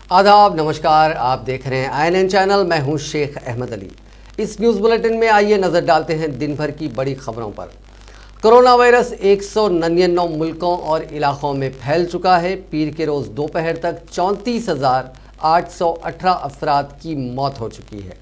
आदाब, नमस्कार। आप देख रहे हैं INN चैनल। मैं हूं शेख अहमद अली। इस न्यूज़ बुलेटिन में आइए नज़र डालते हैं दिन भर की बड़ी खबरों पर। कोरोना वायरस 199 मुल्कों और इलाकों में फैल चुका है। पीर के रोज़ दोपहर तक 34,818 अफराद की मौत हो चुकी है।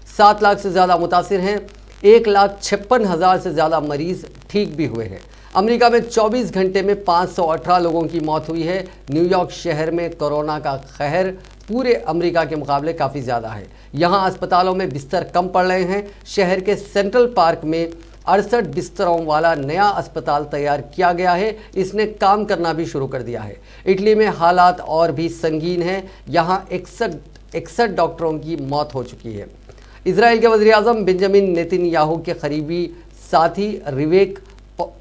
7 लाख से ज़्यादा मुतासिर हैं। 1,56,000 से ज़्यादा मरीज़ ठीक भी हुए हैं। अमेरिका में 24 घंटे में 518 लोगों की मौत हुई है। न्यूयॉर्क शहर में कोरोना का कहर पूरे अमेरिका के मुकाबले काफ़ी ज़्यादा है। यहाँ अस्पतालों में बिस्तर कम पड़ रहे हैं। शहर के सेंट्रल पार्क में 68 बिस्तरों वाला नया अस्पताल तैयार किया गया है। इसने काम करना भी शुरू कर दिया है। इटली में हालात और भी संगीन हैं। यहाँ 61 डॉक्टरों की मौत हो चुकी है। इजराइल के वज़ीर आज़म बेंजामिन नेतन्याहू के करीबी साथी रिवेक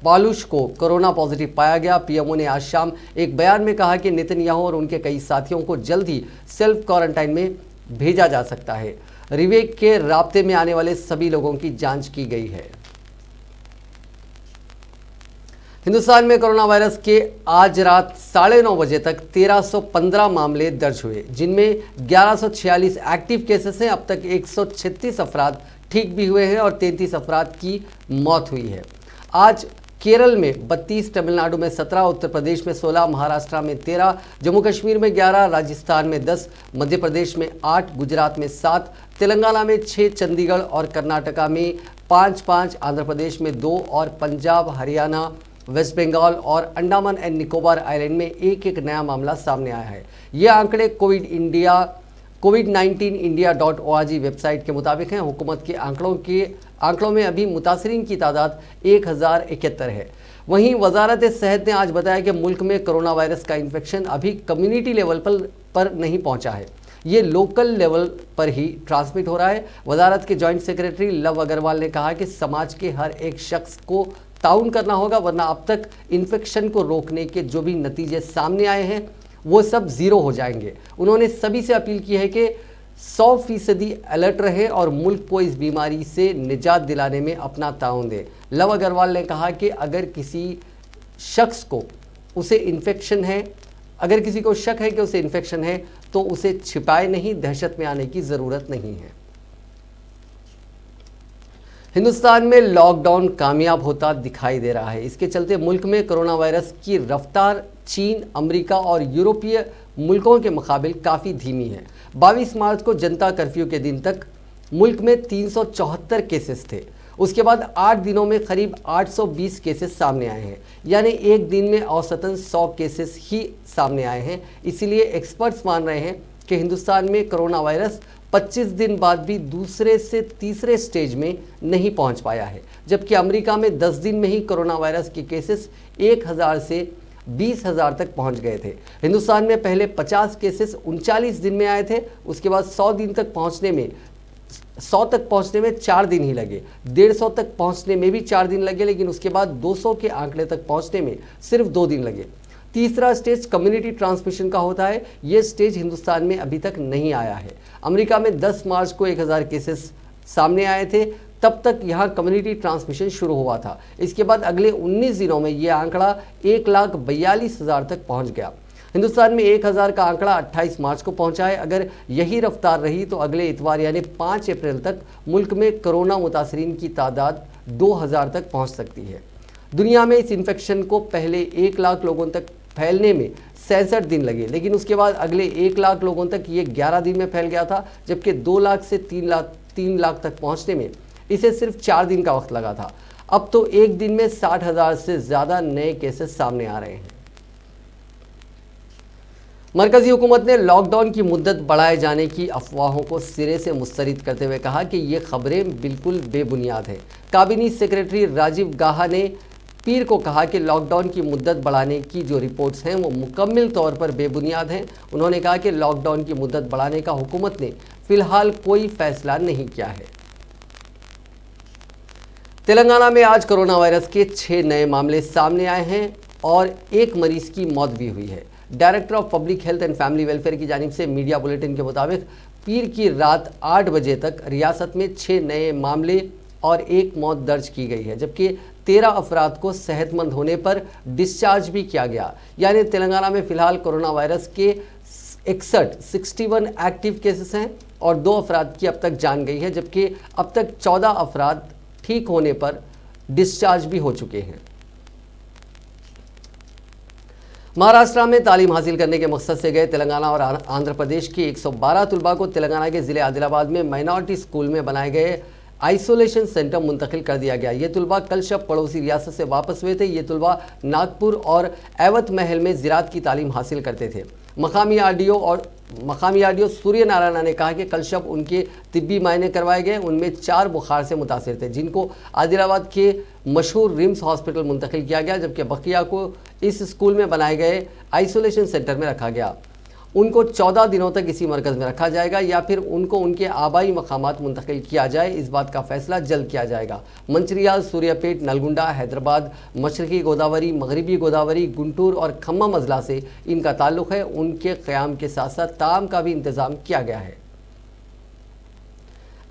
पालुश को कोरोना पॉजिटिव पाया गया। पीएमओ ने आज शाम एक बयान में कहा कि नेतन्याहू और उनके कई साथियों को जल्द ही सेल्फ क्वारंटाइन में भेजा जा सकता है। रिवेक के राब्ते में आने वाले सभी लोगों की जांच की गई है। हिंदुस्तान में कोरोना वायरस के आज रात 9:30 बजे तक 1315 मामले दर्ज हुए, जिनमें 1146 एक्टिव केसेस हैं। अब तक 136 अफराद ठीक भी हुए हैं और 33 अफराद की मौत हुई है। आज केरल में 32, तमिलनाडु में 17, उत्तर प्रदेश में 16, महाराष्ट्र में 13, जम्मू कश्मीर में 11, राजस्थान में 10, मध्य प्रदेश में 8, गुजरात में 7, तेलंगाना में 6, चंडीगढ़ और कर्नाटका में 5-5, आंध्र प्रदेश में 2 और पंजाब, हरियाणा, वेस्ट बंगाल और अंडमान एंड निकोबार आइलैंड में एक नया मामला सामने आया है। ये आंकड़े covid19india.org वेबसाइट के मुताबिक हैं। हुकूमत के आंकड़ों में अभी मुतासरीन की तादाद 1071 है। वहीं वजारत सेहत ने आज बताया कि मुल्क में कोरोना वायरस का इन्फेक्शन अभी कम्युनिटी लेवल पर नहीं पहुंचा है। ये लोकल लेवल पर ही ट्रांसमिट हो रहा है। वजारत के जॉइंट सेक्रेटरी लव अग्रवाल ने कहा कि समाज के हर एक शख्स को ताउन करना होगा, वरना अब तक इन्फेक्शन को रोकने के जो भी नतीजे सामने आए हैं वो सब ज़ीरो हो जाएंगे। उन्होंने सभी से अपील की है कि 100% अलर्ट रहे और मुल्क को इस बीमारी से निजात दिलाने में अपना ताउन दें। लव अग्रवाल ने कहा कि अगर किसी शख्स को उसे इन्फेक्शन है, अगर किसी को शक है कि उसे इन्फेक्शन है तो उसे छिपाए नहीं, दहशत में आने की ज़रूरत नहीं है। हिंदुस्तान में लॉकडाउन कामयाब होता दिखाई दे रहा है। इसके चलते मुल्क में कोरोना वायरस की रफ्तार चीन, अमेरिका और यूरोपीय मुल्कों के मुकाबले काफ़ी धीमी है। 22 मार्च को जनता कर्फ्यू के दिन तक मुल्क में 374 केसेस थे। उसके बाद 8 दिनों में करीब 820 केसेस सामने आए हैं, यानी एक दिन में औसतन 100 केसेस ही सामने आए हैं। इसीलिए एक्सपर्ट्स मान रहे हैं कि हिंदुस्तान में कोरोना वायरस 25 दिन बाद भी दूसरे से तीसरे स्टेज में नहीं पहुंच पाया है, जबकि अमेरिका में 10 दिन में ही कोरोना वायरस के केसेस 1000 से 20,000 तक पहुंच गए थे। हिंदुस्तान में पहले 50 केसेस 39 दिन में आए थे। उसके बाद 100 तक पहुंचने में 4 दिन ही लगे। 150 तक पहुंचने में भी 4 दिन लगे, लेकिन उसके बाद 200 के आंकड़े तक पहुंचने में सिर्फ 2 दिन लगे। तीसरा स्टेज कम्युनिटी ट्रांसमिशन का होता है। ये स्टेज हिंदुस्तान में अभी तक नहीं आया है। अमेरिका में 10 मार्च को 1000 केसेस सामने आए थे, तब तक यहाँ कम्युनिटी ट्रांसमिशन शुरू हुआ था। इसके बाद अगले 19 दिनों में ये आंकड़ा 1,42,000 तक पहुँच गया। हिंदुस्तान में 1000 का आंकड़ा 28 मार्च को पहुंचा है। अगर यही रफ्तार रही तो अगले इतवार यानी 5 अप्रैल तक मुल्क में कोरोना मुतासरीन की तादाद 2000 तक पहुँच सकती है। दुनिया में इस इन्फेक्शन को पहले 1 लाख लोगों तक फैलने में 67 दिन लगे, लेकिन उसके बाद अगले 1 लाख लोगों तक ये 11 दिन में फैल गया था, जबकि 2 लाख से 3 लाख तक पहुंचने में इसे सिर्फ 4 दिन का वक्त लगा था। अब तो एक दिन में 60,000 से ज़्यादा नए केसेस सामने आ रहे हैं। मरकजी हुकूमत ने लॉकडाउन की मुद्दत बढ़ाए जाने की अफवाहों को सिरे से मुस्तरद करते हुए कहा कि ये खबरें बिल्कुल बेबुनियाद हैं। काबीना सेक्रेटरी राजीव गाहा ने पीर को कहा कि लॉकडाउन की मुद्दत बढ़ाने की जो रिपोर्ट्स हैं वो मुकम्मल तौर पर बेबुनियाद हैं। उन्होंने कहा कि लॉकडाउन की मुद्दत बढ़ाने का हुकूमत ने फ़िलहाल कोई फ़ैसला नहीं किया है। तेलंगाना में आज कोरोना वायरस के 6 नए मामले सामने आए हैं और 1 मरीज की मौत भी हुई है। Director of public health and family welfare की जानिब से मीडिया बुलेटिन के मुताबिक पीर की रात 8 बजे तक रियासत में 6 नए मामले और 1 मौत दर्ज की गई है, जबकि 13 अफराद को सेहतमंद होने पर डिस्चार्ज भी किया गया। यानी तेलंगाना में फ़िलहाल कोरोना वायरस के 61 एक्टिव केसेस हैं और 2 अफराद की अब तक जान गई है, जबकि अब तक 14 अफराद ठीक होने पर डिस्चार्ज भी हो चुके हैं। महाराष्ट्र में तालीम हासिल करने के मकसद से गए तेलंगाना और आंध्र प्रदेश की 112 तलबा को तेलंगाना के ज़िले आदिलाबाद में माइनॉरिटी स्कूल में बनाए गए आइसोलेशन सेंटर मुंतकिल कर दिया गया। ये तलबा कल शब पड़ोसी रियासत से वापस हुए थे। ये तलबा नागपुर और एवत महल में ज़राअत की तालीम हासिल करते थे। मकामी आरडीओ सूर्य नारायण ने कहा कि कल शब उनके तिब्बी मायने करवाए गए। उनमें 4 बुखार से मुतासिर थे, जिनको आदिलाबाद के मशहूर रिम्स हॉस्पिटल मुंतकिल किया गया, जबकि बकिया को इस स्कूल में बनाए गए आइसोलेशन सेंटर में रखा गया। उनको 14 दिनों तक इसी मरकज़ में रखा जाएगा या फिर उनको उनके आबाई मकामात मुंतकिल किया जाए, इस बात का फैसला जल्द किया जाएगा। मंचिरियाल, सूर्यापेट, नलगुंडा, हैदराबाद, मशरकी गोदावरी, मगरबी गोदावरी, गुंटूर और खम्मम अजला से इनका ताल्लुक़ है। उनके क़याम के साथ साथ ताम का भी इंतज़ाम किया गया है।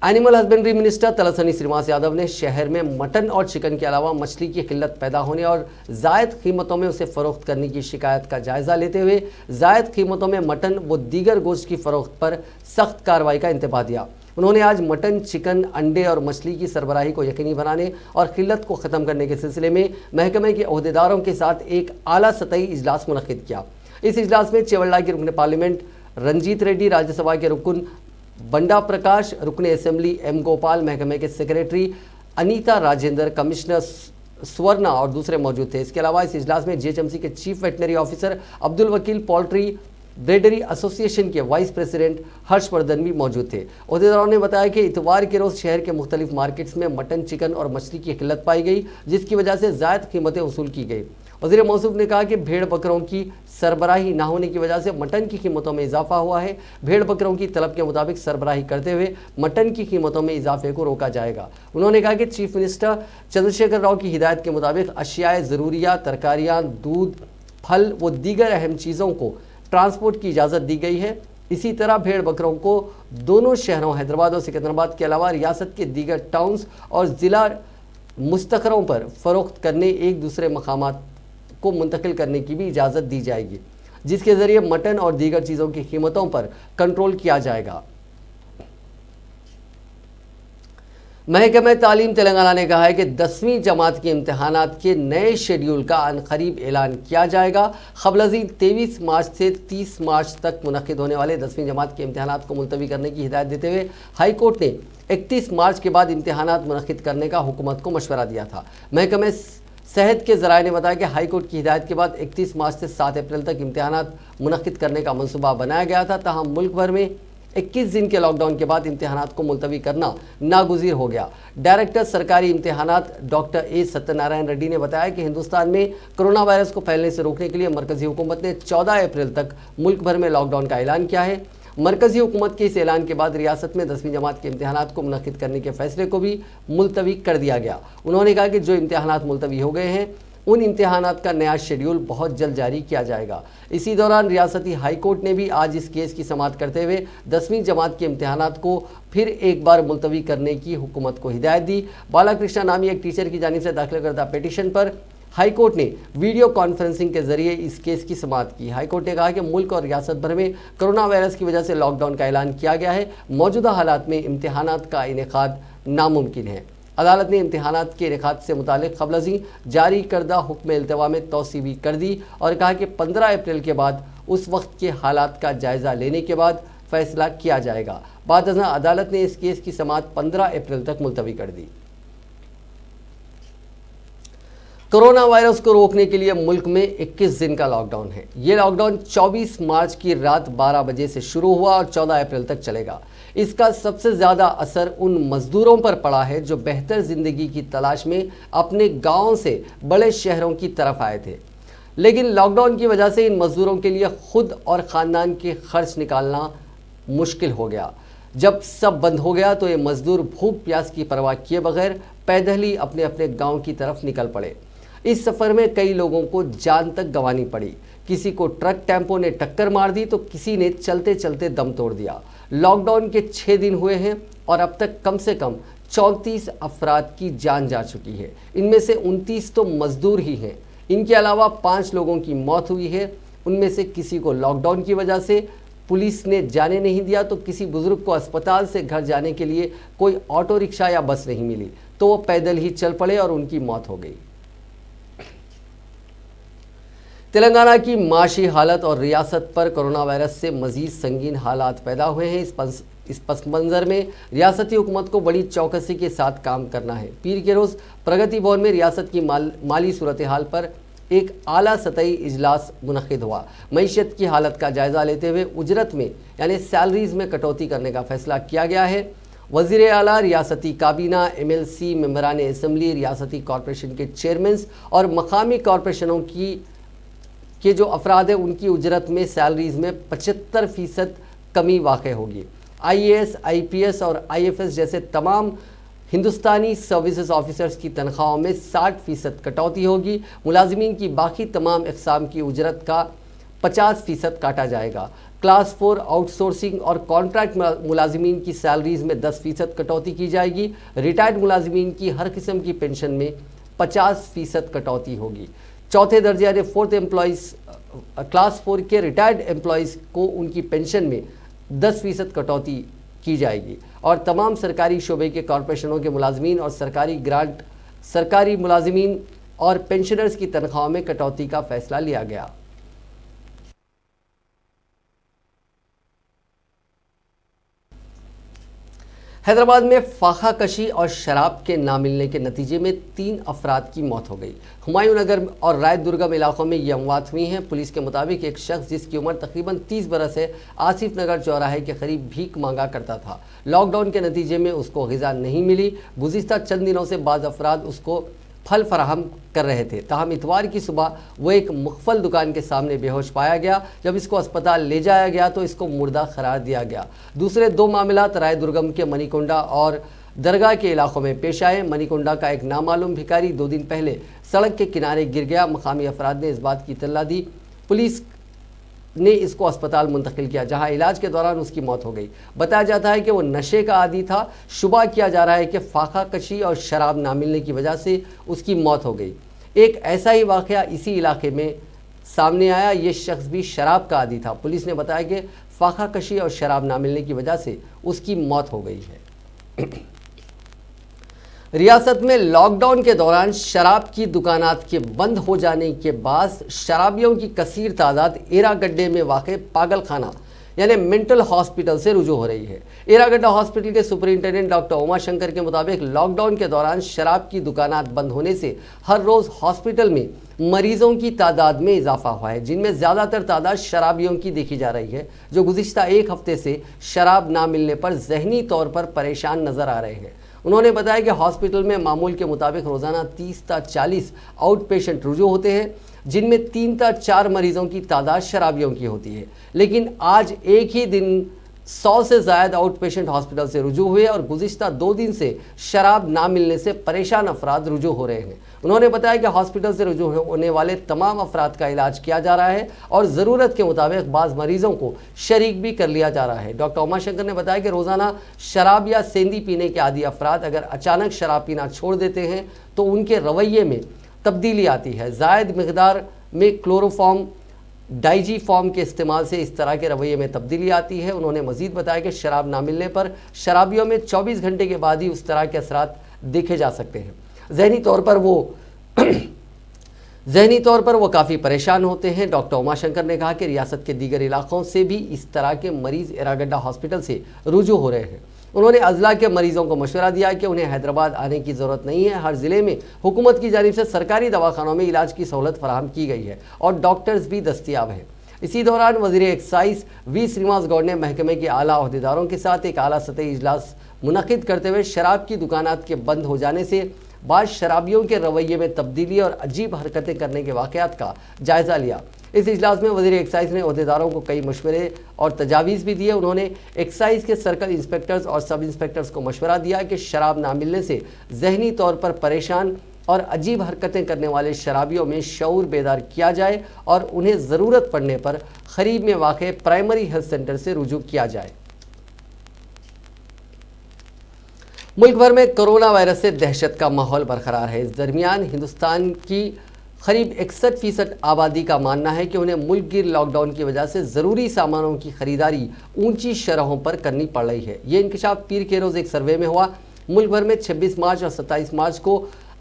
Animal husbandry minister Talasani Srinivas Yadav ने शहर में मटन और चिकन के अलावा मछली की किल्लत पैदा होने और जायद कीमतों में उसे फ़रोख्त करने की शिकायत का जायज़ा लेते हुए जायद कीमतों में मटन व दीगर गोश्त की फ़रोख्त पर सख्त कार्रवाई का इंतबाह दिया। उन्होंने आज मटन, चिकन, अंडे और मछली की सरबराही को यकीनी बनाने और किल्लत को ख़त्म करने के सिलसिले में महकमे के अहदेदारों के साथ एक आला सतही इजलास मुनक़िद किया। इस इजलास में चेवल्ला के रुकन पार्लियामेंट रंजीत रेड्डी, राज्यसभा के रुकन बंडा प्रकाश, रुकन असेंबली एम गोपाल, महकमे के सेक्रेटरी अनीता राजेंद्र, कमिश्नर स्वर्णा और दूसरे मौजूद थे। इसके अलावा इस इजलास में जीएचएमसी के चीफ वेटनरी ऑफिसर अब्दुल वकील, पोल्ट्री ब्रेडरी एसोसिएशन के वाइस प्रेसिडेंट हर्षवर्धन भी मौजूद थे। अहदेदारों ने बताया कि इतवार के रोज़ शहर के मुख्तलिफ मार्केट्स में मटन, चिकन और मछली की किल्लत पाई गई, जिसकी वजह से ज़ायद कीमतें वसूल की गई। वज़ीर मौसूफ ने कहा कि भेड़ बकरों की सरबराही ना होने की वजह से मटन की कीमतों में इजाफा हुआ है। भेड़ बकरों की तलब के मुताबिक सरबराही करते हुए मटन की कीमतों में इजाफे को रोका जाएगा। उन्होंने कहा कि चीफ मिनिस्टर चंद्रशेखर राव की हिदायत के मुताबिक अशियाए ज़रूरिया, तरकारियाँ, दूध, फल व दीगर अहम चीज़ों को ट्रांसपोर्ट की इजाज़त दी गई है। इसी तरह भेड़ बकरों को दोनों शहरों हैदराबाद और सिकंदराबाद के अलावा रियासत के दीगर टाउन्स और ज़िला मुस्तखरों पर फ़रोख्त करने, एक दूसरे मकामात को मुंतकिल करने की भी इजाज़त दी जाएगी, जिसके ज़रिए मटन और दीगर चीज़ों की कीमतों पर कंट्रोल किया जाएगा। महकमा तालीम तेलंगाना ने कहा है कि 10वीं जमात के इम्तहानात के नए शेड्यूल का अनकरीब ऐलान किया जाएगा। क़ब्ल-अज़ीं 23 मार्च से 30 मार्च तक मुनक़्क़िद होने वाले 10वीं जमात के इम्तहानात को मुलतवी करने की हिदायत देते हुए हाई कोर्ट ने 31 मार्च के बाद इम्तहानात मुनक़्क़िद करने का हुकूमत को मशवरा दिया था। महकमे सेहत के ज़राए ने बताया कि हाई कोर्ट की हिदायत के बाद 31 मार्च से 7 अप्रैल तक इम्तहानात मुनक़्क़िद करने का मनसूबा बनाया गया था। ताहम मुल्क भर में 21 दिन के लॉकडाउन के बाद इम्तहानात को मुलतवी करना नागुज़ीर हो गया। डायरेक्टर सरकारी इम्तहानात डॉक्टर ए सत्यनारायण रेड्डी ने बताया कि हिंदुस्तान में कोरोना वायरस को फैलने से रोकने के लिए मरकज़ी हुकूमत ने 14 अप्रैल तक मुल्क भर में लॉकडाउन का ऐलान किया है। मरकज़ी हुकूमत के इस ऐलान के बाद रियासत में 10वीं जमात के इम्तहानात को मुनक़्क़िद करने के फैसले को भी मुलतवी कर दिया गया। उन्होंने कहा कि जो इम्तहानात मुलतवी हो गए हैं उन इम्तहानात का नया शेड्यूल बहुत जल्द जारी किया जाएगा। इसी दौरान रियासती हाई कोर्ट ने भी आज इस केस की समाअत करते हुए 10वीं जमात के इम्तहानात को फिर एक बार मुलतवी करने की हुकूमत को हिदायत दी। बालाकृष्णा नामी एक टीचर की जानिब से दाखिल करदा पिटीशन पर हाई कोर्ट ने वीडियो कॉन्फ्रेंसिंग के जरिए इस केस की समाअत की। हाई कोर्ट ने कहा कि मुल्क और रियासत भर में कोरोना वायरस की वजह से लॉकडाउन का ऐलान किया गया है। मौजूदा हालात में इम्तहानात का इनेकाद नामुमकिन है। अदालत ने इम्तहानात के इनेकाद से मुतालिक क़ब्ल-अज़ीं जारी करदा हुक्म इल्तिवा में तौसी भी कर दी और कहा कि 15 अप्रैल के बाद उस वक्त के हालात का जायज़ा लेने के बाद फैसला किया जाएगा। बाद अज़ां अदालत ने इस केस की समाअत 15 अप्रैल तक मुलतवी कर दी। कोरोना वायरस को रोकने के लिए मुल्क में 21 दिन का लॉकडाउन है। ये लॉकडाउन 24 मार्च की रात 12 बजे से शुरू हुआ और 14 अप्रैल तक चलेगा। इसका सबसे ज़्यादा असर उन मज़दूरों पर पड़ा है जो बेहतर ज़िंदगी की तलाश में अपने गाँव से बड़े शहरों की तरफ आए थे, लेकिन लॉकडाउन की वजह से इन मज़दूरों के लिए ख़ुद और ख़ानदान के खर्च निकालना मुश्किल हो गया। जब सब बंद हो गया तो ये मज़दूर भूख प्यास की परवाह किए बगैर पैदल ही अपने अपने गाँव की तरफ निकल पड़े। इस सफ़र में कई लोगों को जान तक गंवानी पड़ी। किसी को ट्रक टेम्पो ने टक्कर मार दी तो किसी ने चलते चलते दम तोड़ दिया। लॉकडाउन के 6 दिन हुए हैं और अब तक कम से कम 34 अफराद की जान जा चुकी है। इनमें से 29 तो मज़दूर ही हैं। इनके अलावा 5 लोगों की मौत हुई है। उनमें से किसी को लॉकडाउन की वजह से पुलिस ने जाने नहीं दिया तो किसी बुजुर्ग को अस्पताल से घर जाने के लिए कोई ऑटो रिक्शा या बस नहीं मिली तो वो पैदल ही चल पड़े और उनकी मौत हो गई। तेलंगाना की माशी हालत और रियासत पर कोरोना वायरस से मजीद संगीन हालात पैदा हुए हैं। इस पस मंज़र में रियासती हुकूमत को बड़ी चौकसी के साथ काम करना है। पीर के रोज़ प्रगति भवन में रियासत की माली सूरत हाल पर एक आला सतही इजलास मुनक़िद हुआ। मईशत की हालत का जायज़ा लेते हुए उजरत में यानी सैलरीज़ में कटौती करने का फैसला किया गया है। वज़ीर आला, रियासती काबीना, MLC, मेंबरान असम्बली, रियासती कॉरपोरेशन के चेयरमैन और मकामी कॉरपोरेशनों के जो अफराद हैं उनकी उजरत में सैलरीज़ में 75% कमी वाक़ होगी। IAS, IPS और IFS जैसे तमाम हिंदुस्तानी सर्विसेज ऑफिसर्स की तनख्वाहों में 60% कटौती होगी। मुलाजिमीन की बाकी तमाम अक़साम की उजरत का 50% काटा जाएगा। क्लास 4 आउटसोर्सिंग और कॉन्ट्रैक्ट मुलाजिमीन की सैलरीज़ में 10% कटौती की जाएगी। रिटायर्ड मुलाजिमीन की हर किस्म की पेंशन में 50% कटौती होगी। चौथे दर्जे यानी 4th एम्प्लॉइज़, क्लास 4 के रिटायर्ड एम्प्लॉइज़ को उनकी पेंशन में 10% कटौती की जाएगी और तमाम सरकारी शोबे के कॉरपोरेशनों के मुलाजमीन और सरकारी ग्रांट, सरकारी मुलाजमीन और पेंशनर्स की तनख्वाहों में कटौती का फैसला लिया गया। हैदराबाद में फाखा कशी और शराब के ना मिलने के नतीजे में 3 अफराद की मौत हो गई। हुमायूं नगर और राय दुर्गम इलाकों में ये अमवात हुई हैं। पुलिस के मुताबिक एक शख्स जिसकी उम्र तकरीबन 30 बरस है, आसिफ नगर चौराहे के करीब भीख मांगा करता था। लॉकडाउन के नतीजे में उसको ग़िज़ा नहीं मिली। गुज़िश्ता चंद दिनों से बाज़ अफराद उसको फल फराहम कर रहे थे। ताहम इतवार की सुबह वो एक मुख्फल दुकान के सामने बेहोश पाया गया। जब इसको अस्पताल ले जाया गया तो इसको मुर्दा करार दिया गया। दूसरे 2 मामलात राय दुर्गम के मनीकुंडा और दरगाह के इलाकों में पेश आए। मनीकुंडा का एक नामालूम भिखारी 2 दिन पहले सड़क के किनारे गिर गया। मकामी अफराद ने इस बात की इत्तला दी। पुलिस ने इसको अस्पताल मुंतकिल किया जहां इलाज के दौरान उसकी मौत हो गई। बताया जाता है कि वो नशे का आदी था। शुबा किया जा रहा है कि फाका कशी और शराब ना मिलने की वजह से उसकी मौत हो गई। एक ऐसा ही वाक़या इसी इलाके में सामने आया। ये शख्स भी शराब का आदी था। पुलिस ने बताया कि फाका कशी और शराब ना मिलने की वजह से उसकी मौत हो गई है। रियासत में लॉकडाउन के दौरान शराब की दुकानात के बंद हो जाने के बाद शराबियों की कसीर तादाद एरागड्डे में वाक़ पागल खाना यानी मेंटल हॉस्पिटल से रुजू हो रही है। एरागड्डा हॉस्पिटल के सुपरिंटेंडेंट डॉक्टर उमाशंकर के मुताबिक लॉकडाउन के दौरान शराब की दुकानात बंद होने से हर रोज़ हॉस्पिटल में मरीजों की तादाद में इजाफा हुआ है, जिनमें ज़्यादातर तादाद शराबियों की देखी जा रही है जो गुज़िश्ता 1 हफ्ते से शराब ना मिलने पर जहनी तौर पर परेशान नज़र आ रहे हैं। उन्होंने बताया कि हॉस्पिटल में मामूल के मुताबिक रोज़ाना 30 से 40 आउट पेशेंट रुजू होते हैं, जिनमें 3 से 4 मरीजों की तादाद शराबियों की होती है। लेकिन आज एक ही दिन 100 से ज़ायद आउट पेशेंट हॉस्पिटल से रुजू हुए और गुज़िश्ता 2 दिन से शराब ना मिलने से परेशान अफराद रुजू हो रहे हैं। उन्होंने बताया कि हॉस्पिटल से रुजू होने वाले तमाम अफराद का इलाज किया जा रहा है और ज़रूरत के मुताबिक बाज़ मरीज़ों को शरीक भी कर लिया जा रहा है। डॉक्टर उमाशंकर ने बताया कि रोज़ाना शराब या सेंधी पीने के आदी अफराद अगर अचानक शराब पीना छोड़ देते हैं तो उनके रवैये में तब्दीली आती है। ज़ायद मिकदार में क्लोरोफॉर्म, डाइजीफॉर्म के इस्तेमाल से इस तरह के रवैये में तब्दीली आती है। उन्होंने मज़ीद बताया कि शराब ना मिलने पर शराबियों में 24 घंटे के बाद ही उस तरह के असरात देखे जा सकते हैं। ज़हनी तौर पर वो काफ़ी परेशान होते हैं। डॉक्टर उमाशंकर ने कहा कि रियासत के दीगर इलाकों से भी इस तरह के मरीज़ एरागड्डा हॉस्पिटल से रुजू हो रहे हैं। उन्होंने अजला के मरीजों को मशवरा दिया कि उन्हें हैदराबाद आने की ज़रूरत नहीं है। हर ज़िले में हुकूमत की जानिब से सरकारी दवाखानों में इलाज की सहूलत फराहम की गई है और डॉक्टर्स भी दस्तियाब हैं। इसी दौरान वज़ीर एक्साइज वी श्रीनिवास गौड़ ने महकमे के आला अहदेदारों के साथ एक आला सतही इजलास मुनक़िद करते हुए शराब की दुकानात के बंद हो जाने से बाद शराबियों के रवैये में तब्दीली और अजीब हरकतें करने के वाक़यात का जायज़ा लिया। इस इजलास में वज़ीर एक्साइज ने अहदेदारों को कई मशवरे और तजावीज़ भी दिए। उन्होंने एक्साइज के सर्कल इंस्पेक्टर्स और सब इंस्पेक्टर्स को मशवरा दिया कि शराब ना मिलने से जहनी तौर पर परेशान और अजीब हरकतें करने वाले शराबियों में शऊर बेदार किया जाए और उन्हें ज़रूरत पड़ने पर करीब में वाक़े प्राइमरी हेल्थ सेंटर से रुजू किया जाए। मुल्क भर में कोरोना वायरस से दहशत का माहौल बरकरार है। इस दरमियान हिंदुस्तान की करीब 61% आबादी का मानना है कि उन्हें मुल्क गिर लॉकडाउन की वजह से ज़रूरी सामानों की खरीदारी ऊंची शरहों पर करनी पड़ रही है। ये इंकशाफ पीर के रोज़ एक सर्वे में हुआ। मुल्क भर में 26 मार्च और 27 मार्च को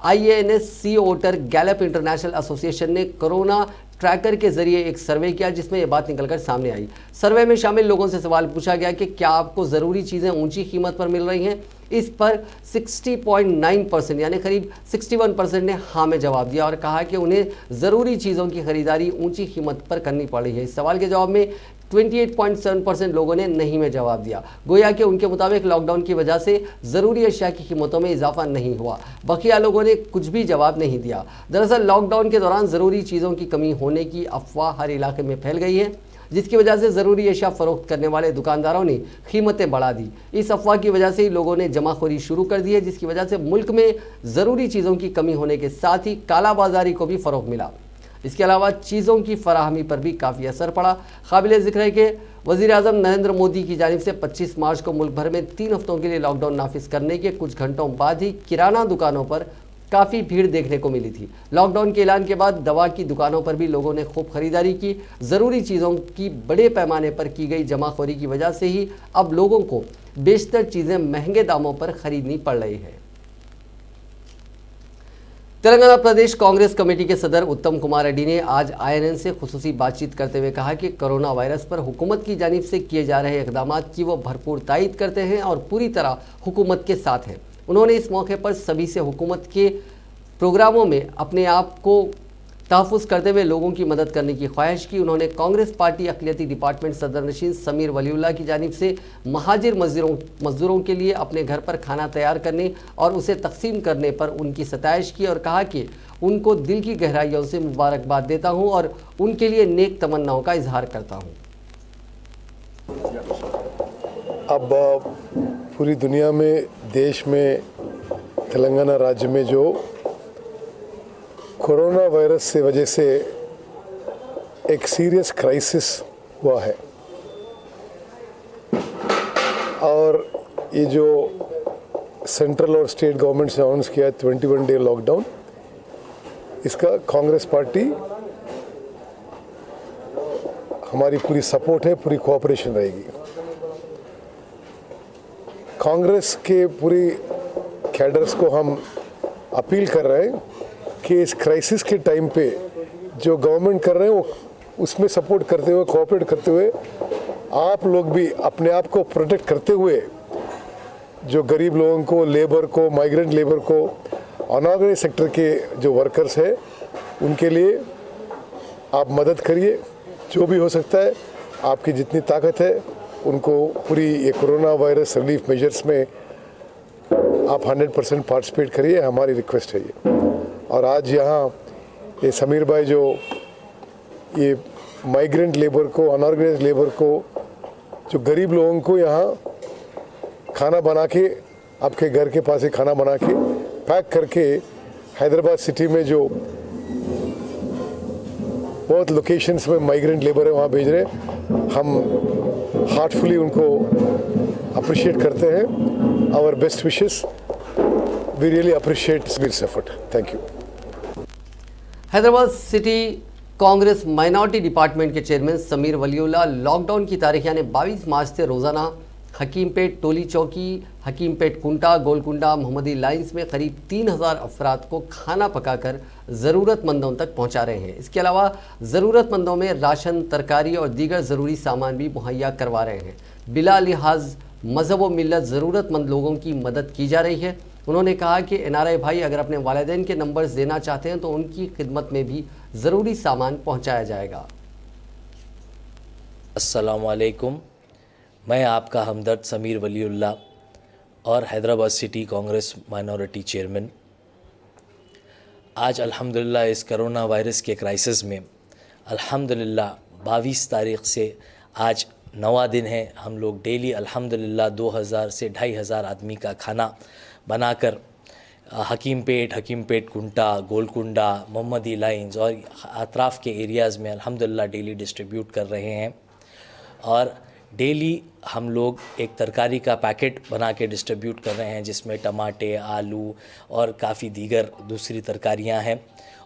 IANS voter Gallup international association ने कोरोना ट्रैकर के जरिए एक सर्वे किया, जिसमें यह बात निकलकर सामने आई। सर्वे में शामिल लोगों से सवाल पूछा गया कि क्या आपको ज़रूरी चीज़ें ऊंची कीमत पर मिल रही हैं। इस पर 60.9% यानी करीब 61% ने हाँ में जवाब दिया और कहा कि उन्हें ज़रूरी चीज़ों की खरीदारी ऊंची कीमत पर करनी पड़ रही है। इस सवाल के जवाब में 28.7% लोगों ने नहीं में जवाब दिया। गोया कि उनके मुताबिक लॉकडाउन की वजह से ज़रूरी अशिया की कीमतों में इजाफा नहीं हुआ। बकिया लोगों ने कुछ भी जवाब नहीं दिया। दरअसल लॉकडाउन के दौरान ज़रूरी चीज़ों की कमी होने की अफवाह हर इलाके में फैल गई है, जिसकी वजह से ज़रूरी अशिया फ़रोख्त करने वाले दुकानदारों ने कीमतें बढ़ा दी। इस अफवाह की वजह से ही लोगों ने जमाखोरी शुरू कर दी है, जिसकी वजह से मुल्क में ज़रूरी चीज़ों की कमी होने के साथ ही कालाबाजारी को भी फ़रोग मिला। इसके अलावा चीज़ों की फराहमी पर भी काफ़ी असर पड़ा। काबिल ज़िक्र है कि वज़ीर-ए-आज़म नरेंद्र मोदी की जानिब से 25 मार्च को मुल्क भर में 3 हफ्तों के लिए लॉकडाउन नाफिज करने के कुछ घंटों बाद ही किराना दुकानों पर काफ़ी भीड़ देखने को मिली थी। लॉकडाउन के ऐलान के बाद दवा की दुकानों पर भी लोगों ने खूब खरीदारी की। ज़रूरी चीज़ों की बड़े पैमाने पर की गई जमाखोरी की वजह से ही अब लोगों को बेशतर चीज़ें महंगे दामों पर खरीदनी पड़ रही है। तेलंगाना प्रदेश कांग्रेस कमेटी के सदर उत्तम कुमार रेड्डी ने आज INN से खुसूसी बातचीत करते हुए कहा कि कोरोना वायरस पर हुकूमत की जानिब से किए जा रहे इकदाम की वो भरपूर तायद करते हैं और पूरी तरह हुकूमत के साथ हैं। उन्होंने इस मौके पर सभी से हुकूमत के प्रोग्रामों में अपने आप को तहफ़्फ़ुज़ करते हुए लोगों की मदद करने की ख्वाहिश की। उन्होंने कांग्रेस पार्टी अक़लियती डिपार्टमेंट सदर नशीन समीर वलीउल्लाह की जानिब से महाजिर मज़दूरों के लिए अपने घर पर खाना तैयार करने और उसे तकसीम करने पर उनकी सताइश की और कहा कि उनको दिल की गहराइयों से मुबारकबाद देता हूँ और उनके लिए नेक तमन्नाओं का इजहार करता हूँ। अब पूरी दुनिया में, देश में, तेलंगाना राज्य में जो कोरोना वायरस से वजह से एक सीरियस क्राइसिस हुआ है और ये जो सेंट्रल और स्टेट गवर्नमेंट से अनाउंस किया 21 डे लॉकडाउन, इसका कांग्रेस पार्टी हमारी पूरी सपोर्ट है, पूरी कोऑपरेशन रहेगी। कांग्रेस के पूरी कैडर्स को हम अपील कर रहे हैं कि इस क्राइसिस के टाइम पे जो गवर्नमेंट कर रहे हैं वो उसमें सपोर्ट करते हुए, कोऑपरेट करते हुए, आप लोग भी अपने आप को प्रोटेक्ट करते हुए जो गरीब लोगों को, लेबर को, माइग्रेंट लेबर को, अनऑर्गेनाइज सेक्टर के जो वर्कर्स हैं उनके लिए आप मदद करिए। जो भी हो सकता है, आपकी जितनी ताकत है उनको पूरी ये कोरोना वायरस रिलीफ मेजर्स में आप 100% पार्टिसिपेट करिए, हमारी रिक्वेस्ट है ये। और आज यहाँ ये समीर भाई जो ये माइग्रेंट लेबर को, अनऑर्गेनाइज लेबर को, जो गरीब लोगों को यहाँ खाना बना के, आपके घर के पास ही खाना बना के पैक करके हैदराबाद सिटी में जो बहुत लोकेशंस में माइग्रेंट लेबर है वहाँ भेज रहे हैं, हम हार्टफुली उनको अप्रिशिएट करते हैं। Our best wishes, we really appreciate this effort. Thank you. Hyderabad city Congress minority department के चेयरमैन समीर वलीउल्लाह लॉकडाउन की तारीख यानी 22 मार्च से रोज़ाना हकीमपेट टोली चौकी, हकीमपेट कुंटा, गोलकुंडा, मोहम्मदी लाइंस में करीब 3000 अफराद को खाना पकाकर ज़रूरतमंदों तक पहुंचा रहे हैं। इसके अलावा ज़रूरतमंदों में राशन, तरकारी और दीगर ज़रूरी सामान भी मुहैया करवा रहे हैं। बिला लिहाज मज़हब व मिल्लत ज़रूरतमंद लोगों की मदद की जा रही है। उन्होंने कहा कि NRI भाई अगर अपने वालिदैन के नंबर्स देना चाहते हैं तो उनकी खिदमत में भी ज़रूरी सामान पहुंचाया जाएगा। अस्सलाम वालेकुम, मैं आपका हमदर्द समीर वलीउल्लाह और Hyderabad city Congress minority chairman. आज अल्हम्दुलिल्लाह इस करोना वायरस के क्राइसिस में अल्हम्दुलिल्लाह 22 तारीख़ से आज 9वां दिन है। हम लोग डेली अल्हम्दुलिल्लाह 2000 से 2500 आदमी का खाना बनाकर हकीमपेट कुंटा, गोलकुंडा, मोहम्मदी लाइंस और अतराफ़ के एरियाज़ में अल्हम्दुलिल्लाह डेली डिस्ट्रीब्यूट कर रहे हैं। और डेली हम लोग एक तरकारी का पैकेट बना के डिस्ट्रीब्यूट कर रहे हैं जिसमें टमाटे, आलू और काफ़ी दीगर दूसरी तरकारियां हैं।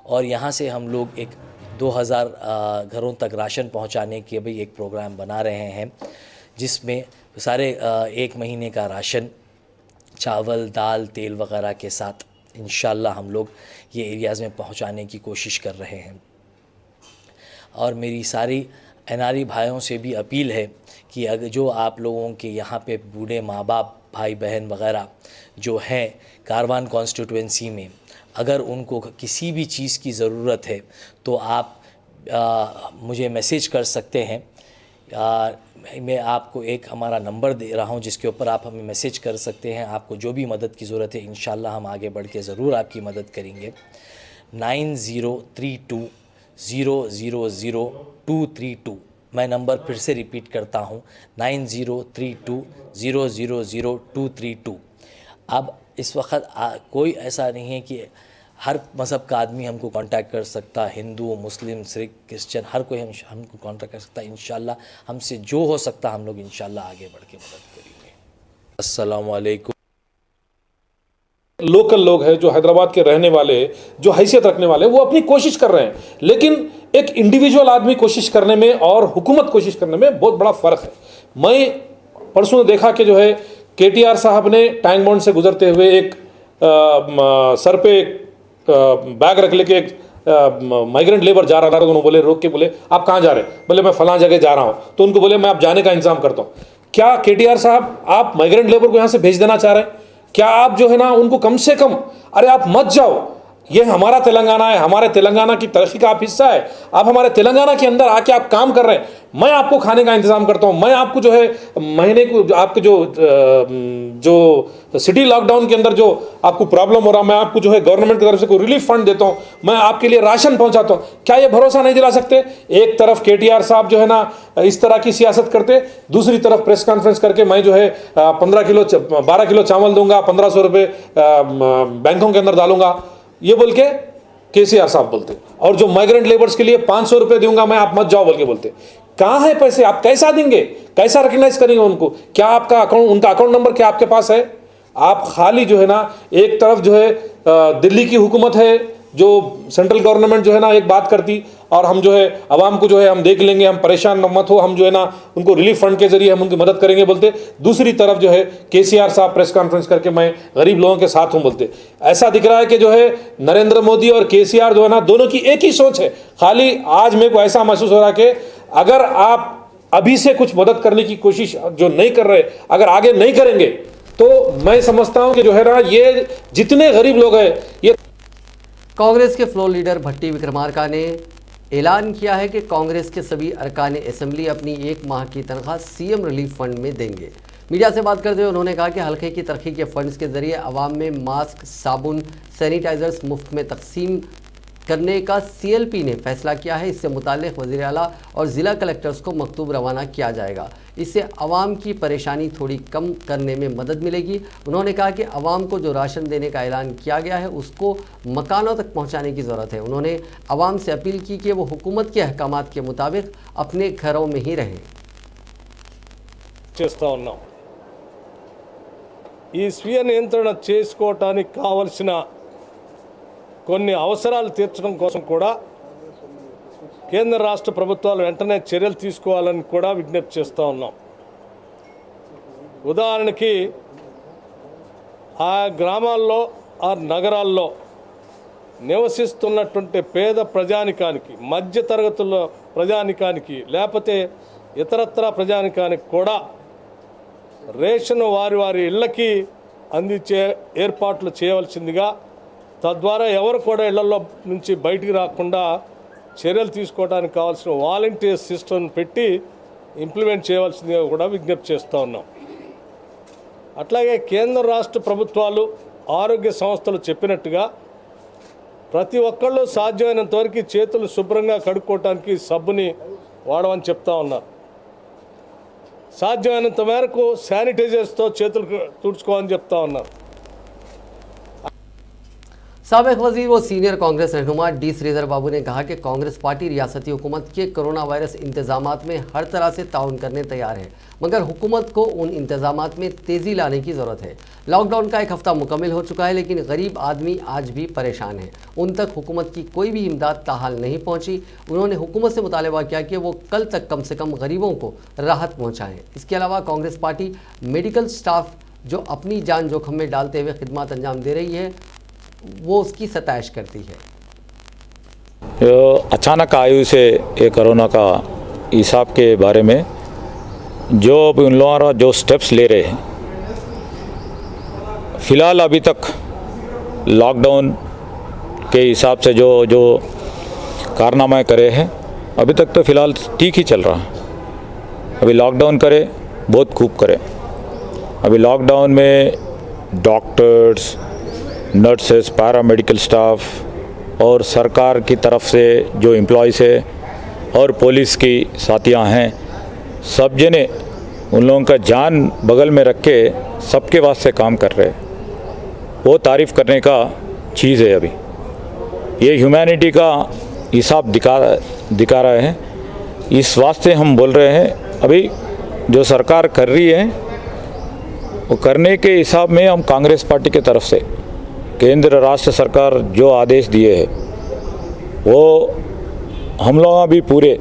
और यहाँ से हम लोग एक 2000 घरों तक राशन पहुँचाने के भी एक प्रोग्राम बना रहे हैं, जिसमें सारे 1 महीने का राशन चावल, दाल, तेल वगैरह के साथ इंशाल्लाह हम लोग ये एरियाज़ में पहुँचाने की कोशिश कर रहे हैं। और मेरी सारी एनआरई भाइयों से भी अपील है कि अगर जो आप लोगों के यहाँ पे बूढ़े माँ बाप, भाई बहन वगैरह जो हैं कारवान कॉन्स्टिट्यूएंसी में, अगर उनको किसी भी चीज़ की ज़रूरत है तो आप मुझे मैसेज कर सकते हैं। मैं आपको एक हमारा नंबर दे रहा हूँ जिसके ऊपर आप हमें मैसेज कर सकते हैं। आपको जो भी मदद की ज़रूरत है इंशाल्लाह हम आगे बढ़ के ज़रूर आपकी मदद करेंगे। 9032000232। मैं नंबर फिर से रिपीट करता हूँ, 9032000232। अब इस वक्त कोई ऐसा नहीं है कि हर मज़हब का आदमी हमको कांटेक्ट कर सकता, हिंदू, मुस्लिम, सिख, क्रिश्चियन, हर कोई हमको कांटेक्ट कर सकता। इंशाल्लाह हमसे जो हो सकता हम लोग इंशाल्लाह आगे बढ़ के मदद करेंगे। अस्सलाम वालेकुम। लोकल लोग हैं जो हैदराबाद के रहने वाले, जो हैसियत रखने वाले, वो अपनी कोशिश कर रहे हैं, लेकिन एक इंडिविजुअल आदमी कोशिश करने में और हुकूमत कोशिश करने में बहुत बड़ा फ़र्क है। मैं परसों देखा कि जो है केटीआर साहब ने टैंक बॉन्ड से गुजरते हुए एक सर पे बैग रख लेके एक माइग्रेंट लेबर जा रहा था, तो उन्होंने बोले, रोक के बोले, आप कहाँ जा रहे हैं? बोले मैं फलां जगह जा रहा हूँ। तो उनको बोले मैं आप जाने का इंतजाम करता हूँ। क्या केटीआर साहब आप माइग्रेंट लेबर को यहाँ से भेज देना चाह रहे हैं? क्या आप जो है ना उनको कम से कम, अरे आप मत जाओ, ये हमारा तेलंगाना है, हमारे तेलंगाना की तरक्की का आप हिस्सा है, आप हमारे तेलंगाना के अंदर आके आप काम कर रहे हैं, मैं आपको खाने का इंतजाम करता हूं, मैं आपको जो है महीने को आपके जो सिटी लॉकडाउन के अंदर जो आपको प्रॉब्लम हो रहा, मैं आपको जो है गवर्नमेंट की तरफ से कोई रिलीफ फंड देता हूं, मैं आपके लिए राशन पहुंचाता हूं। क्या ये भरोसा नहीं दिला सकते? एक तरफ केटीआर साहब जो है ना इस तरह की सियासत करते, दूसरी तरफ प्रेस कॉन्फ्रेंस करके मैं जो है 12 किलो चावल दूंगा, 1500 रुपये बैंकों के अंदर डालूंगा, ये बोल के केसीआर साहब बोलते। और जो माइग्रेंट लेबर्स के लिए 500 रुपये दूंगा मैं, आप मत जाओ बोल के बोलते। कहाँ है पैसे? आप कैसा देंगे? कैसा रिकग्नाइज करेंगे उनको? क्या आपका अकाउंट, उनका अकाउंट नंबर क्या आपके पास है? आप खाली जो है ना, एक तरफ जो है दिल्ली की हुकूमत है, जो सेंट्रल गवर्नमेंट जो है ना एक बात करती, और हम जो है आवाम को जो है हम देख लेंगे, हम परेशान मत हो, हम जो है ना उनको रिलीफ फंड के जरिए हम उनकी मदद करेंगे बोलते। दूसरी तरफ जो है केसीआर साहब प्रेस कॉन्फ्रेंस करके मैं गरीब लोगों के साथ हूं बोलते। ऐसा दिख रहा है कि जो है नरेंद्र मोदी और केसीआर जो है ना दोनों की एक ही सोच है। खाली आज मेरे को ऐसा महसूस हो रहा है कि अगर आप अभी से कुछ मदद करने की कोशिश जो नहीं कर रहे, अगर आगे नहीं करेंगे, तो मैं समझता हूं कि जो है ना ये जितने गरीब लोग हैं, ये कांग्रेस के फ्लोर लीडर भट्टी विक्रमार्का ने ऐलान किया है कि कांग्रेस के सभी अरकान असेंबली अपनी 1 माह की तनख्वाह सीएम रिलीफ फंड में देंगे। मीडिया से बात करते हुए उन्होंने कहा कि हल्के की तरक्की के फंड्स के जरिए आवाम में मास्क, साबुन, सैनिटाइजर्स मुफ्त में तकसीम करने का सीएलपी ने फैसला किया है। इससे मुताल्लिक़ वज़ीर आला और ज़िला कलेक्टर्स को मकतूब रवाना किया जाएगा। इससे आवाम की परेशानी थोड़ी कम करने में मदद मिलेगी। उन्होंने कहा कि आवाम को जो राशन देने का ऐलान किया गया है उसको मकानों तक पहुंचाने की ज़रूरत है। उन्होंने आवाम से अपील की कि वो हुकूमत के अहकामात के मुताबिक अपने घरों में ही रहें। ఈ స్వీయ నియంత్రణ చేసుకోవటానికి కావలసిన కొన్ని అవసరాలు తీర్చడం కోసం కూడా కేంద్ర రాష్ట్ర ప్రభుత్వాలు వెంటనే చర్యలు తీసుకోవాలని కూడా విజ్ఞప్తి చేస్తూ ఉన్నాం. ఉదాహరణకి ఆ గ్రామాల్లో ఆ నగరాల్లో నివసిస్తున్నటువంటి పేద ప్రజానికానికి, మధ్య తరగతుల ప్రజానికానికి, లేకపోతే ఇతరత్ర ప్రజానికానికి కూడా రేషన్ వారి వారి ఇళ్ళకి అందించే ఏర్పాట్లు చేయవలసిందిగా, తద్వారా ఎవరు కూడా ఇళ్లలో నుంచి బయటికి రాకుండా చర్యలు తీసుకోవడానికి కావాల్సిన వాలంటీర్ సిస్టమ్ పెట్టి ఇంప్లిమెంట్ చేయవలసిందిగా కూడా విజ్ఞప్తి చేస్తూ ఉన్నాం. అట్లాగే కేంద్ర రాష్ట్ర ప్రభుత్వాలు, ఆరోగ్య సంస్థలు చెప్పినట్టుగా ప్రతి ఒక్కళ్ళు సాధ్యమైనంత వరకు చేతులు శుభ్రంగా కడుక్కోవడానికి సబ్బుని వాడమని చెప్తా ఉన్నారు. సాధ్యమైనంత మేరకు శానిటైజర్స్తో చేతులు తుడుచుకోవాలని చెప్తా ఉన్నారు. साबिक वजीर व सीनियर कांग्रेस रहनुमा डी श्रीधर बाबू ने कहा कि कांग्रेस पार्टी रियासती हुकूमत के कोरोना वायरस इंतजामात में हर तरह से ताउन करने तैयार है, मगर हुकूमत को उन इंतजामात में तेज़ी लाने की ज़रूरत है। लॉकडाउन का एक हफ्ता मुकम्मल हो चुका है, लेकिन गरीब आदमी आज भी परेशान है। उन तक हुकूमत की कोई भी इमदाद ताहाल नहीं पहुँची। उन्होंने हुकूमत से मुतालबा किया कि वो कल तक कम से कम गरीबों को राहत पहुँचाएँ। इसके अलावा कांग्रेस पार्टी मेडिकल स्टाफ जो अपनी जान जोखिम में डालते हुए खिदमत अंजाम दे रही है, वो उसकी सताइश करती है। अचानक आयु से ये कोरोना का हिसाब के बारे में जो उन लोगों जो स्टेप्स ले रहे हैं, फ़िलहाल अभी तक लॉकडाउन के हिसाब से जो कारनामे करे हैं, अभी तक तो फ़िलहाल ठीक ही चल रहा है। अभी लॉकडाउन करे बहुत खूब करे। अभी लॉकडाउन में डॉक्टर्स, नर्सेस, पैरामेडिकल स्टाफ और सरकार की तरफ से जो एम्प्लॉयज़ है और पुलिस की साथियां हैं, सब जने उन लोगों का जान बगल में रख के सबके वास्ते काम कर रहे हैं। वो तारीफ़ करने का चीज़ है। अभी ये ह्यूमैनिटी का हिसाब दिखा रहे हैं। इस वास्ते हम बोल रहे हैं अभी जो सरकार कर रही है वो करने के हिसाब में हम कांग्रेस पार्टी के तरफ से केंद्र राष्ट्र सरकार जो आदेश दिए हैं वो हम लोग भी पूरे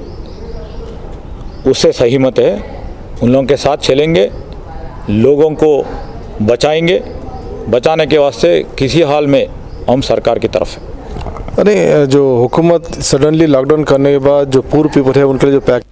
उससे सहमत है। उन लोगों के साथ चलेंगे, लोगों को बचाएंगे। बचाने के वास्ते किसी हाल में हम सरकार की तरफ है। अरे जो हुकूमत सडनली लॉकडाउन करने के बाद जो पूर पीपल है उनके लिए जो पैक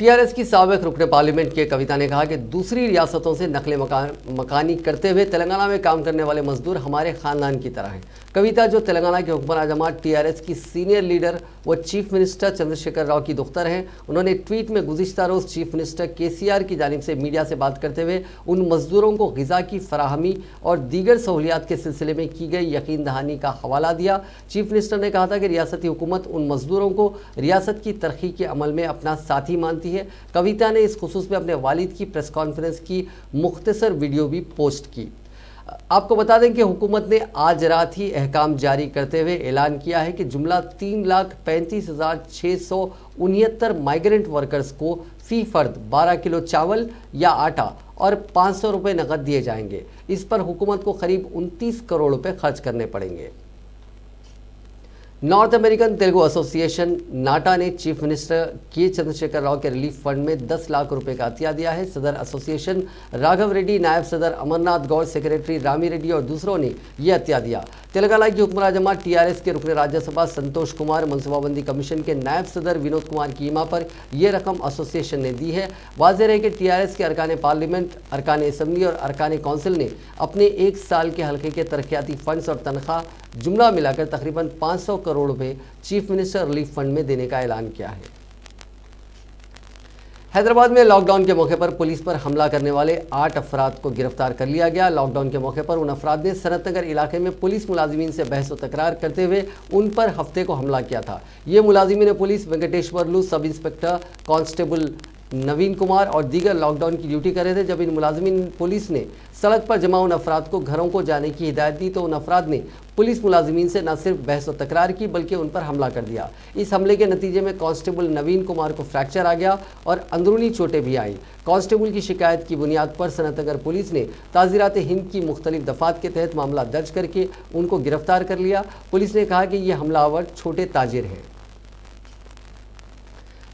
टीआरएस की साबिक रुकने पार्लियामेंट के कविता ने कहा कि दूसरी रियासतों से नकले मकानी करते हुए तेलंगाना में काम करने वाले मजदूर हमारे ख़ानदान की तरह हैं। कविता जो तेलंगाना के हुक्मरान जमात टीआरएस की सीनियर लीडर व चीफ मिनिस्टर चंद्रशेखर राव की दुख्तर हैं, उन्होंने ट्वीट में गुज़िश्ता रोज़ चीफ मिनिस्टर केसीआर की जानिब से मीडिया से बात करते हुए उन मजदूरों को ग़िज़ा की फराहमी और दीगर सहूलियात के सिलसिले में की गई यकीन दहानी का हवाला दिया। चीफ मिनिस्टर ने कहा था कि रियासती हुकूमत उन मजदूरों को रियासत की तरक्की के अमल में अपना साथी मानती है। कविता ने इस खुसूस में अपने वालिद की प्रेस कॉन्फ्रेंस की मुख्तसर वीडियो भी पोस्ट की। आपको बता दें कि हुकूमत ने आज रात ही अहकाम जारी करते हुए ऐलान किया है कि जुमला 3,35,669 माइग्रेंट वर्कर्स को फ़ी फ़र्द 12 किलो चावल या आटा और 500 रुपये नकद दिए जाएंगे। इस पर हुकूमत को करीब 29 करोड़ रुपए खर्च करने पड़ेंगे। नॉर्थ अमेरिकन तेलुगु एसोसिएशन नाटा ने चीफ मिनिस्टर के चंद्रशेखर राव के रिलीफ फंड में 10 लाख रुपए का अतिया दिया है। सदर एसोसिएशन राघव रेड्डी, नायब सदर अमरनाथ गौड़, सेक्रेटरी रामी रेड्डी और दूसरों ने यह अतिया दिया। तेलंगाना की हुक्मरान जमात टीआरएस के रुकने राज्यसभा संतोष कुमार, मनसूबाबंदी कमीशन के नायब सदर विनोद कुमार की ईमा पर यह रकम एसोसिएशन ने दी है। वाज़ेह रहे कि टीआरएस के अरकान पार्लियामेंट, अरकान असम्बली और अरकान कौंसिल ने अपने 1 साल के हल्के के तरक्याती फंड्स और तनख्वाह जुमला मिलाकर तकरीबन 500 करोड़ रुपए चीफ मिनिस्टर रिलीफ फंड में देने का ऐलान किया है। हैदराबाद में लॉकडाउन के मौके पर पुलिस पर हमला करने वाले 8 अफराद को गिरफ्तार कर लिया गया। लॉकडाउन के मौके पर उन अफराद ने सनत नगर इलाके में पुलिस मुलाजिमीन से बहस व तकरार करते हुए उन पर हफ्ते को हमला किया था। ये मुलाजिमीन police Venkateswarlu, sub inspector constable नवीन कुमार और दीगर लॉकडाउन की ड्यूटी कर रहे थे। जब इन मुलाजिमीन पुलिस ने सड़क पर जमा उन अफराद को घरों को जाने की हिदायत दी तो उन अफराद ने पुलिस मुलाजिमीन से न सिर्फ बहस व तकरार की बल्कि उन पर हमला कर दिया। इस हमले के नतीजे में कांस्टेबल नवीन कुमार को फ्रैक्चर आ गया और अंदरूनी चोटें भी आईं। कांस्टेबल की शिकायत की बुनियाद पर सनत नगर पुलिस ने ताज़ीरात हिंद की मुख्तलिफ दफ़ात के तहत मामला दर्ज करके उनको गिरफ्तार कर लिया। पुलिस ने कहा कि ये हमलावर छोटे ताजिर हैं।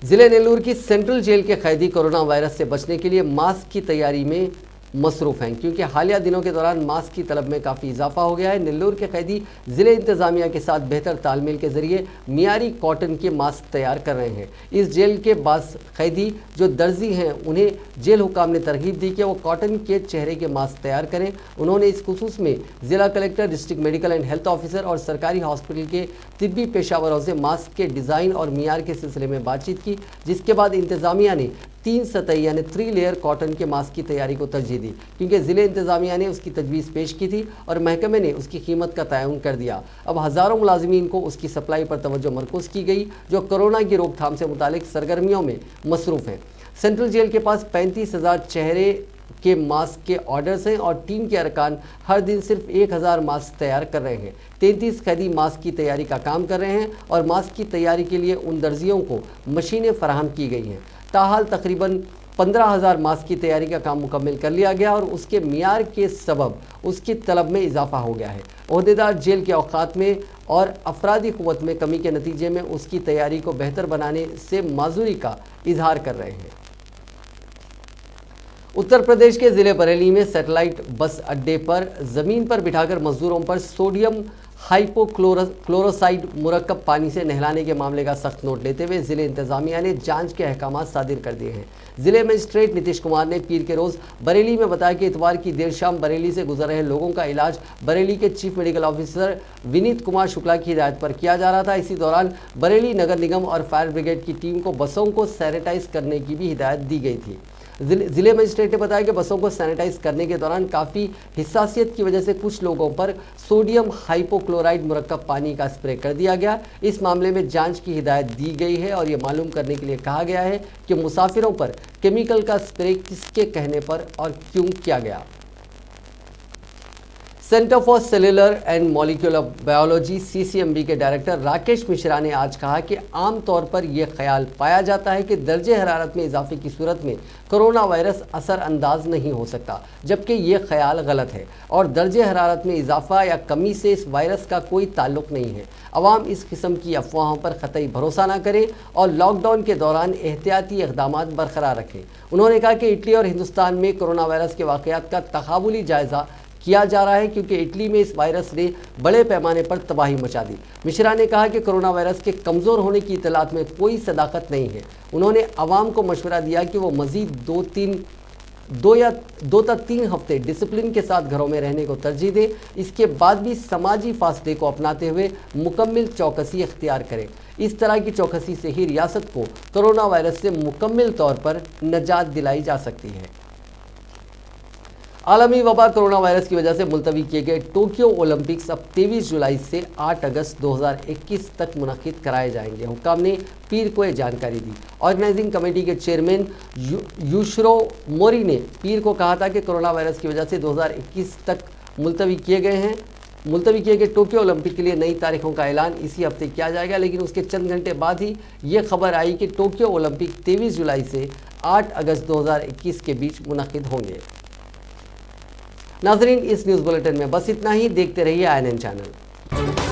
जिले नेल्लूर की सेंट्रल जेल के कैदी कोरोना वायरस से बचने के लिए मास्क की तैयारी में मसरूफ़ हैं, क्योंकि हालिया दिनों के दौरान मास्क की तलब में काफ़ी इजाफा हो गया है। नेल्लूर के कैदी ज़िले इंतज़ामिया के साथ बेहतर तालमेल के ज़रिए मियारी कॉटन के मास्क तैयार कर रहे हैं। इस जेल के बास कैदी जो दर्जी हैं, उन्हें जेल हुकाम ने तरगीब दी कि वो कॉटन के चेहरे के मास्क तैयार करें। उन्होंने इस खुसूस में ज़िला collector, district medical and health officer और सरकारी हॉस्पिटल के तिब्बी पेशावरों से मास्क के डिज़ाइन और मियार के सिलसिले में बातचीत की, जिसके बाद इंतज़ामिया ने 3 सतही यानी 3 लेयर कॉटन के मास्क की तैयारी को तरजीह दी, क्योंकि ज़िले इंतज़ामिया ने उसकी तजवीज़ पेश की थी और महकमे ने उसकी कीमत का तयन कर दिया। अब हज़ारों मुलाजिमीन को उसकी सप्लाई पर तवज्जो मरकूज़ की गई जो कोरोना की रोकथाम से मुतालिक सरगर्मियों में मसरूफ़ हैं। सेंट्रल जेल के पास 35,000 चेहरे के मास्क के ऑर्डर्स हैं और टीम के अरकान हर दिन सिर्फ 1000 मास्क तैयार कर रहे हैं। 33 कैदी मास्क की तैयारी का काम कर रहे हैं और मास्क की तैयारी के लिए उन दर्जियों को मशीनें फराहम की गई हैं। ताहाल तकरीबन 15,000 मास्क की तैयारी का काम मुकम्मल कर लिया गया और उसके मियार के सबब उसकी तलब में इजाफा हो गया है। ओहदेदार जेल के औकात में और अफरादी क़ुव्वत में कमी के नतीजे में उसकी तैयारी को बेहतर बनाने से माजूरी का इजहार कर रहे हैं। उत्तर प्रदेश के ज़िले बरेली में सैटेलाइट बस अड्डे पर ज़मीन पर बिठाकर मजदूरों पर सोडियम हाइपोक्लोराइड मुरक्कब पानी से नहलाने के मामले का सख्त नोट लेते हुए ज़िले इंतज़ामिया ने जांच के अहकाम सादिर कर दिए हैं। ज़िले मजिस्ट्रेट नीतीश कुमार ने पीर के रोज़ बरेली में बताया कि इतवार की देर शाम बरेली से गुजर रहे लोगों का इलाज बरेली के chief medical officer Vineet Kumar Shukla की हिदायत पर किया जा रहा था। इसी दौरान बरेली नगर निगम और फायर ब्रिगेड की टीम को बसों को सैनिटाइज करने की भी हिदायत दी गई थी। ज़िले मजिस्ट्रेट ने बताया कि बसों को सैनिटाइज करने के दौरान काफ़ी हिस्सासियत की वजह से कुछ लोगों पर सोडियम हाइपोक्लोराइड मुरक्कब पानी का स्प्रे कर दिया गया। इस मामले में जांच की हिदायत दी गई है और ये मालूम करने के लिए कहा गया है कि मुसाफिरों पर केमिकल का स्प्रे किसके कहने पर और क्यों किया गया। Centre for cellular and molecular biology CCMB के डायरेक्टर राकेश मिश्रा ने आज कहा कि आम तौर पर यह ख्याल पाया जाता है कि दर्जे हरारत में इजाफे की सूरत में कोरोना वायरस असरअंदाज नहीं हो सकता, जबकि यह ख्याल गलत है और दर्जे हरारत में इजाफा या कमी से इस वायरस का कोई ताल्लुक नहीं है। अवाम इस किस्म की अफवाहों पर क़तई भरोसा न करें और लॉकडाउन के दौरान एहतियाती इक़दामात बरकरार रखें। उन्होंने कहा कि इटली और हिंदुस्तान में कोरोना वायरस के वाक़यात का तक़ाबुली जायज़ा किया जा रहा है क्योंकि इटली में इस वायरस ने बड़े पैमाने पर तबाही मचा दी। मिश्रा ने कहा कि कोरोना वायरस के कमज़ोर होने की इतलात में कोई सदाकत नहीं है। उन्होंने आवाम को मशवरा दिया कि वो मज़ीद 2 तक 3 हफ्ते डिसिप्लिन के साथ घरों में रहने को तरजीह दें। इसके बाद भी समाजी फासले को अपनाते हुए मुकम्मल चौकसी इख्तियार करें। इस तरह की चौकसी से ही रियासत को कोरोना वायरस से मुकम्मल तौर पर निजात दिलाई जा सकती है। आलमी वबा कोरोना वायरस की वजह से मुलतवी किए गए टोक्यो ओलंपिक्स अब 23 जुलाई से 8 अगस्त 2021 तक मुनक़िद कराए जाएंगे। हुक्काम ने पीर को यह जानकारी दी। ऑर्गेनाइजिंग कमेटी के चेयरमैन यूशरो मोरी ने पीर को कहा था कि कोरोना वायरस की वजह से 2021 तक मुलतवी किए गए टोक्यो ओलंपिक के लिए नई तारीखों का ऐलान इसी हफ्ते किया जाएगा, लेकिन उसके चंद घंटे बाद ही ये खबर आई कि टोक्यो ओलंपिक 23 जुलाई से 8 अगस्त 2021 के बीच मुनक़िद होंगे। नाज़रीन, इस न्यूज़ बुलेटिन में बस इतना ही। देखते रहिए INN चैनल।